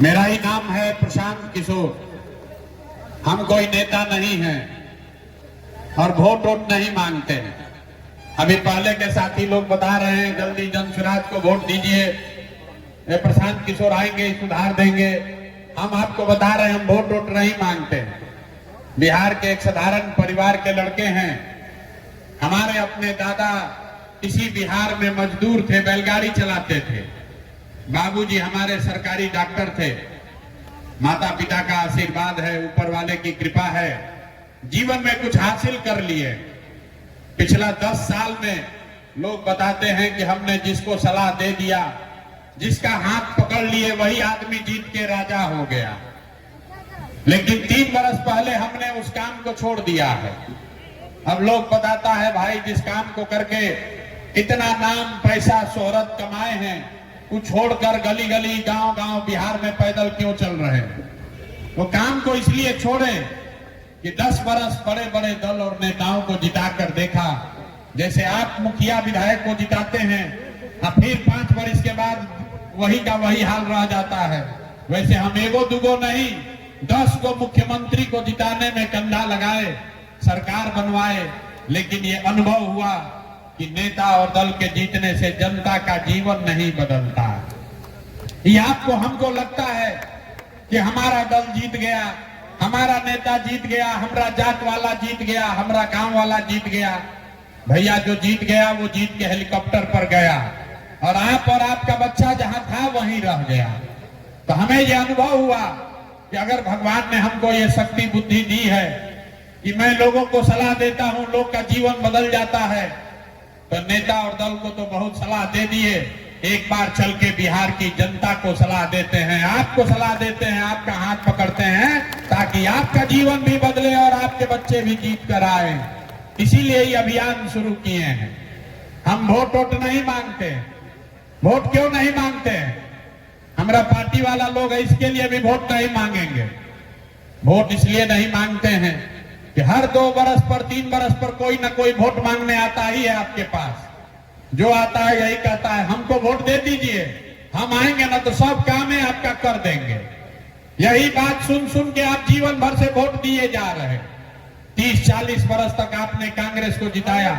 मेरा ही नाम है प्रशांत किशोर। हम कोई नेता नहीं हैं और वोट वोट नहीं मांगते हैं। अभी पहले के साथी लोग बता रहे हैं जल्दी जनसुराज को वोट दीजिए, प्रशांत किशोर आएंगे सुधार देंगे। हम आपको बता रहे हैं हम वोट वोट नहीं मांगते हैं। बिहार के एक साधारण परिवार के लड़के हैं। हमारे अपने दादा इसी बिहार में मजदूर थे, बैलगाड़ी चलाते थे। बाबूजी हमारे सरकारी डॉक्टर थे। माता पिता का आशीर्वाद है, ऊपर वाले की कृपा है, जीवन में कुछ हासिल कर लिए। पिछला 10 साल में लोग बताते हैं कि हमने जिसको सलाह दे दिया, जिसका हाथ पकड़ लिए, वही आदमी जीत के राजा हो गया। लेकिन 3 बरस पहले हमने उस काम को छोड़ दिया है। अब लोग बताता है भाई जिस काम को करके इतना नाम पैसा शोहरत कमाए हैं, वो छोड़कर गली गली गांव गांव बिहार में पैदल क्यों चल रहे हैं? वो काम को इसलिए छोड़े कि 10 बरस बड़े बड़े दल और नेताओं को जिताकर देखा। जैसे आप मुखिया विधायक को जिताते हैं और फिर 5 वर्ष के बाद वही का वही हाल रह जाता है, वैसे हम एगो दुगो नहीं 10 को मुख्यमंत्री को जिताने में कंधा लगाए, सरकार बनवाए। लेकिन ये अनुभव हुआ कि नेता और दल के जीतने से जनता का जीवन नहीं बदलता। ये आपको हमको लगता है कि हमारा दल जीत गया, हमारा नेता जीत गया, हमारा जात वाला जीत गया, हमारा गांव वाला जीत गया। भैया जो जीत गया वो जीत के हेलीकॉप्टर पर गया और आपका बच्चा जहां था वहीं रह गया। तो हमें यह अनुभव हुआ कि अगर भगवान ने हमको ये शक्ति बुद्धि दी है कि मैं लोगों को सलाह देता हूं, लोग का जीवन बदल जाता है, तो नेता और दल को तो बहुत सलाह दे दिए। एक बार चल के बिहार की जनता को सलाह देते हैं, आपको सलाह देते हैं, आपका हाथ पकड़ते हैं ताकि आपका जीवन भी बदले और आपके बच्चे भी जीत कर आए। इसीलिए ये अभियान शुरू किए हैं। हम वोट वोट नहीं मांगते। वोट क्यों नहीं मांगते हैं? हमारा पार्टी वाला लोग है, इसके लिए भी वोट नहीं मांगेंगे। वोट इसलिए नहीं मांगते हैं कि हर 2 बरस पर 3 बरस पर कोई ना कोई वोट मांगने आता ही है आपके पास। जो आता है यही कहता है हमको वोट दे दीजिए, हम आएंगे ना तो सब काम है आपका कर देंगे। यही बात सुन सुन के आप जीवन भर से वोट दिए जा रहे हैं। 30-40 बरस तक आपने कांग्रेस को जिताया,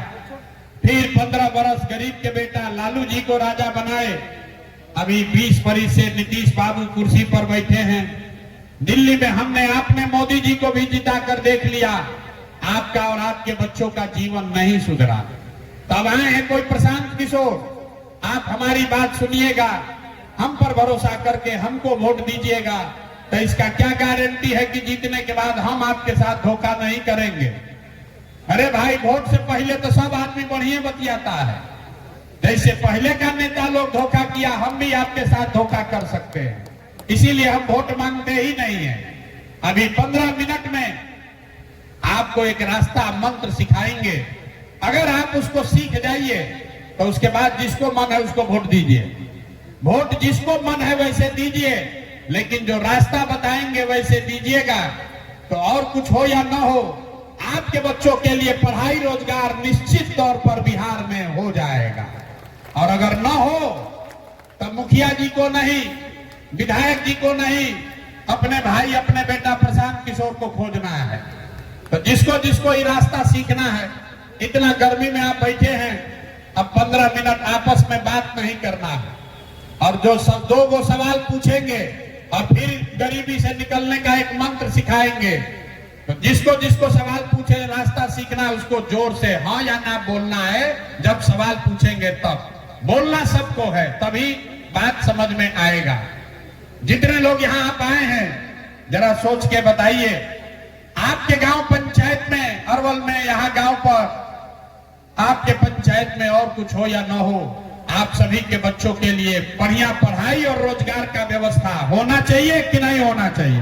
फिर 15 बरस गरीब के बेटा लालू जी को राजा बनाए। अभी 20 बरस से नीतीश बाबू कुर्सी पर बैठे हैं। दिल्ली में हमने आपने मोदी जी को भी जिता कर देख लिया, आपका और आपके बच्चों का जीवन नहीं सुधरा। तब आए हैं कोई प्रशांत किशोर, आप हमारी बात सुनिएगा, हम पर भरोसा करके हमको वोट दीजिएगा, तो इसका क्या गारंटी है कि जीतने के बाद हम आपके साथ धोखा नहीं करेंगे? अरे भाई वोट से पहले तो सब आदमी बढ़िया बतियाता है। जैसे पहले का नेता लोग धोखा किया, हम भी आपके साथ धोखा कर सकते हैं। इसीलिए हम वोट मांगते ही नहीं है। अभी 15 मिनट में आपको एक रास्ता मंत्र सिखाएंगे, अगर आप उसको सीख जाइए तो उसके बाद जिसको मन है उसको वोट दीजिए। वोट जिसको मन है वैसे दीजिए, लेकिन जो रास्ता बताएंगे वैसे दीजिएगा। तो और कुछ हो या ना हो, आपके बच्चों के लिए पढ़ाई रोजगार निश्चित तौर पर बिहार में हो जाएगा। और अगर ना हो तो मुखिया जी को नहीं, विधायक जी को नहीं, अपने भाई अपने बेटा प्रशांत किशोर को खोजना है। तो जिसको जिसको ये रास्ता सीखना है, इतना गर्मी में आप बैठे हैं, अब 15 मिनट आपस में बात नहीं करना है और जो 2 सवाल पूछेंगे और फिर गरीबी से निकलने का एक मंत्र सिखाएंगे। तो जिसको जिसको सवाल पूछे रास्ता सीखना है, उसको जोर से हाँ या ना बोलना है। जब सवाल पूछेंगे तब बोलना सबको है, तभी बात समझ में आएगा। जितने लोग यहाँ आप आए हैं जरा सोच के बताइए, आपके गांव पंचायत में, अरवल में, यहाँ गांव पर आपके पंचायत में और कुछ हो या ना हो, आप सभी के बच्चों के लिए बढ़िया पढ़ाई और रोजगार का व्यवस्था होना चाहिए कि नहीं होना चाहिए?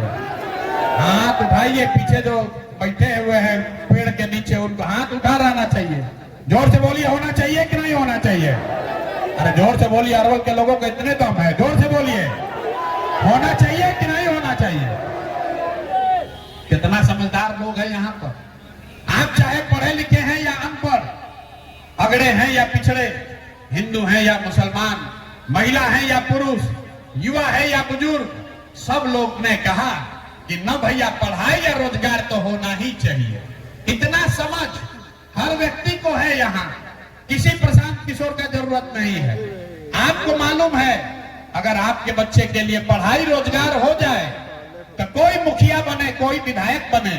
हाथ उठाइए, पीछे जो बैठे हुए हैं पेड़ के नीचे उनको हाथ उठा रहना चाहिए। जोर से बोलिए, होना चाहिए कि नहीं होना चाहिए? अरे जोर से बोलिए, अरवल के लोगों को इतने दम है, जोर से बोलिए, होना चाहिए कि नहीं होना चाहिए? कितना समझदार लोग हैं यहाँ पर। आप चाहे पढ़े लिखे हैं या अनपढ़, अगड़े हैं या पिछड़े, हिंदू हैं या मुसलमान, महिला हैं या पुरुष, युवा है या बुजुर्ग, सब लोग ने कहा कि न भैया पढ़ाई या रोजगार तो होना ही चाहिए। इतना समझ हर व्यक्ति को है, यहाँ किसी प्रशांत किशोर का जरूरत नहीं है। आपको मालूम है अगर आपके बच्चे के लिए पढ़ाई रोजगार हो जाए तो कोई मुखिया बने, कोई विधायक बने,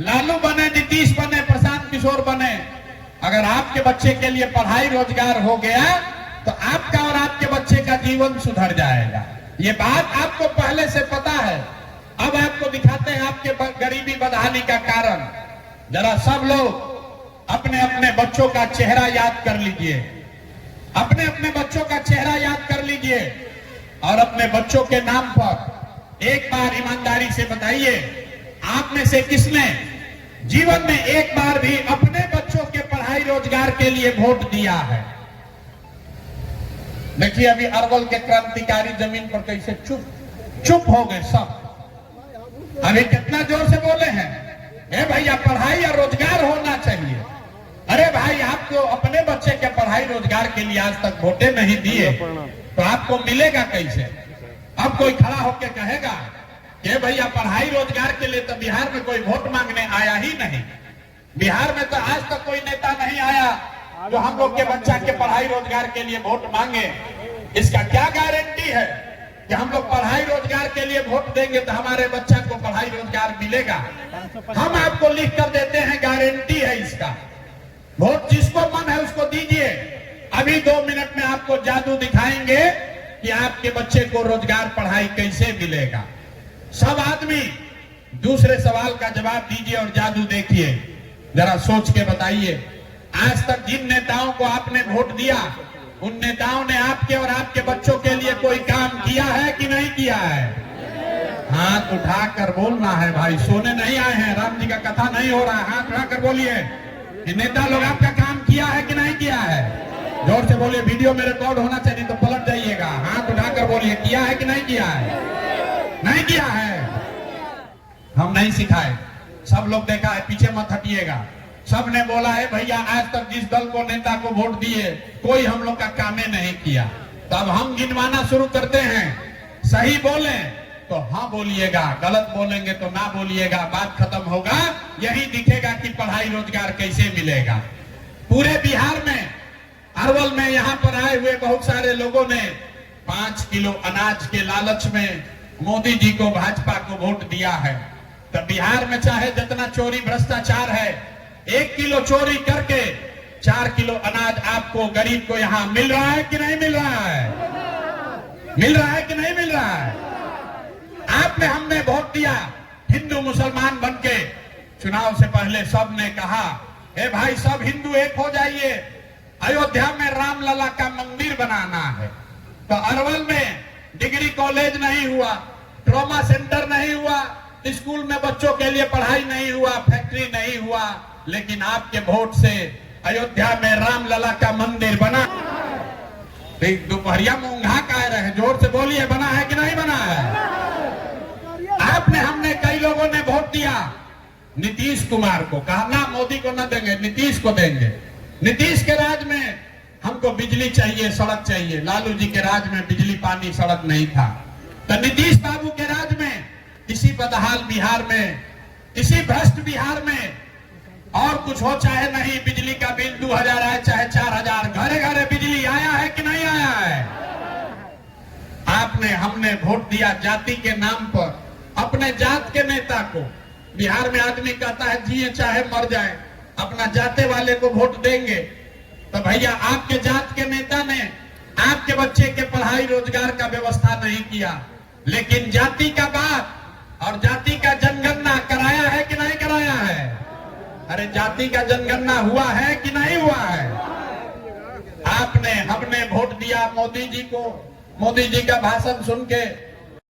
लालू बने, नीतीश बने, प्रशांत किशोर बने, अगर आपके बच्चे के लिए पढ़ाई रोजगार हो गया तो आपका और आपके बच्चे का जीवन सुधर जाएगा। ये बात आपको पहले से पता है। अब आपको दिखाते हैं आपके गरीबी बदहाली का कारण। जरा सब लोग अपने अपने बच्चों का चेहरा याद कर लीजिए, अपने अपने बच्चों का चेहरा याद कर लीजिए और अपने बच्चों के नाम पर एक बार ईमानदारी से बताइए, आप में से किसने जीवन में एक बार भी अपने बच्चों के पढ़ाई रोजगार के लिए वोट दिया है? देखिए अभी अरवल के क्रांतिकारी जमीन पर कैसे चुप हो गए सब। अभी कितना जोर से बोले हैं, ए भैया पढ़ाई और रोजगार होना चाहिए। अरे भाई आपको अपने बच्चे के पढ़ाई रोजगार के लिए आज तक वोटे नहीं दिए तो आपको मिलेगा कैसे? अब कोई खड़ा होकर कहेगा कि भैया पढ़ाई रोजगार के लिए तो बिहार में कोई वोट मांगने आया ही नहीं। बिहार में तो आज तक कोई नेता नहीं आया जो हम लोग के बच्चा के पढ़ाई रोजगार के लिए वोट मांगे। इसका क्या गारंटी है कि हम लोग पढ़ाई रोजगार के लिए वोट देंगे तो हमारे बच्चा को पढ़ाई रोजगार मिलेगा? हम आपको लिख कर देते हैं, गारंटी है इसका। वोट जिसको मन है उसको दीजिए। अभी 2 मिनट में आपको जादू दिखाएंगे कि आपके बच्चे को रोजगार पढ़ाई कैसे मिलेगा। सब आदमी दूसरे सवाल का जवाब दीजिए और जादू देखिए। जरा सोच के बताइए, आज तक जिन नेताओं को आपने वोट दिया उन नेताओं ने आपके और आपके बच्चों के लिए कोई काम किया है कि नहीं किया है? हाथ उठाकर बोलना है भाई, सोने नहीं आए हैं, राम जी का कथा नहीं हो रहा है। हाथ उठाकर बोलिए कि नेता लोग आपका काम किया है कि नहीं किया है? जोर से बोलिए, वीडियो में रिकॉर्ड होना चाहिए तो पलट जाइएगा। हाथ उठाकर बोलिए, किया है कि नहीं किया है? नहीं किया है। हम नहीं सिखाए, सब लोग देखा है, पीछे मत हटिएगा। सब ने बोला है भैया आज तक जिस दल को नेता को वोट दिए कोई हम लोग का कामे नहीं किया। तब हम गिनवाना शुरू करते हैं। सही बोले तो हाँ बोलिएगा, गलत बोलेंगे तो ना बोलिएगा। बात खत्म होगा, यही दिखेगा कि पढ़ाई रोजगार कैसे मिलेगा। पूरे बिहार में, अरवल में यहाँ पर आए हुए बहुत सारे लोगों ने 5 किलो अनाज के लालच में मोदी जी को, भाजपा को वोट दिया है। तो बिहार में चाहे जितना चोरी भ्रष्टाचार है, 1 किलो चोरी करके 4 किलो अनाज आपको गरीब को यहाँ मिल रहा है कि नहीं मिल रहा है? मिल रहा है कि नहीं मिल रहा है? आपने हमने वोट दिया, हिंदू मुसलमान बनके चुनाव से पहले सब ने कहा ए भाई सब हिंदू एक हो जाइए, अयोध्या में रामलला का मंदिर बनाना है। तो अरवल में डिग्री कॉलेज नहीं हुआ, ट्रॉमा सेंटर नहीं हुआ, स्कूल में बच्चों के लिए पढ़ाई नहीं हुआ, फैक्ट्री नहीं हुआ, लेकिन आपके वोट से अयोध्या में रामलला का मंदिर बना। दोपहरिया में ऊंघा कह रहे हैं, जोर से बोलिए, बना है कि नहीं बना है? आपने हमने कई लोगों ने वोट दिया नीतीश कुमार को, कहा ना मोदी को ना देंगे, नीतीश को देंगे। नीतीश के राज में हमको बिजली चाहिए, सड़क चाहिए। लालू जी के राज में बिजली पानी सड़क नहीं था। तो नीतीश बाबू के राज में इसी बदहाल बिहार में, इसी भ्रष्ट बिहार में और कुछ हो चाहे नहीं, बिजली का बिल 2000 आए चाहे 4000, घरे घरे बिजली आया है कि नहीं आया है? आपने हमने वोट दिया जाति के नाम पर, अपने जात के नेता को। बिहार में आदमी कहता है जिए चाहे मर जाए, अपना जाते वाले को वोट देंगे। तो भैया आपके जात के नेता ने आपके बच्चे के पढ़ाई रोजगार का व्यवस्था नहीं किया, लेकिन जाति का बात और जाति का जनगणना कराया है कि नहीं कराया है? अरे जाति का जनगणना हुआ है कि नहीं हुआ है? आपने हमने वोट दिया मोदी जी को। मोदी जी का भाषण सुन के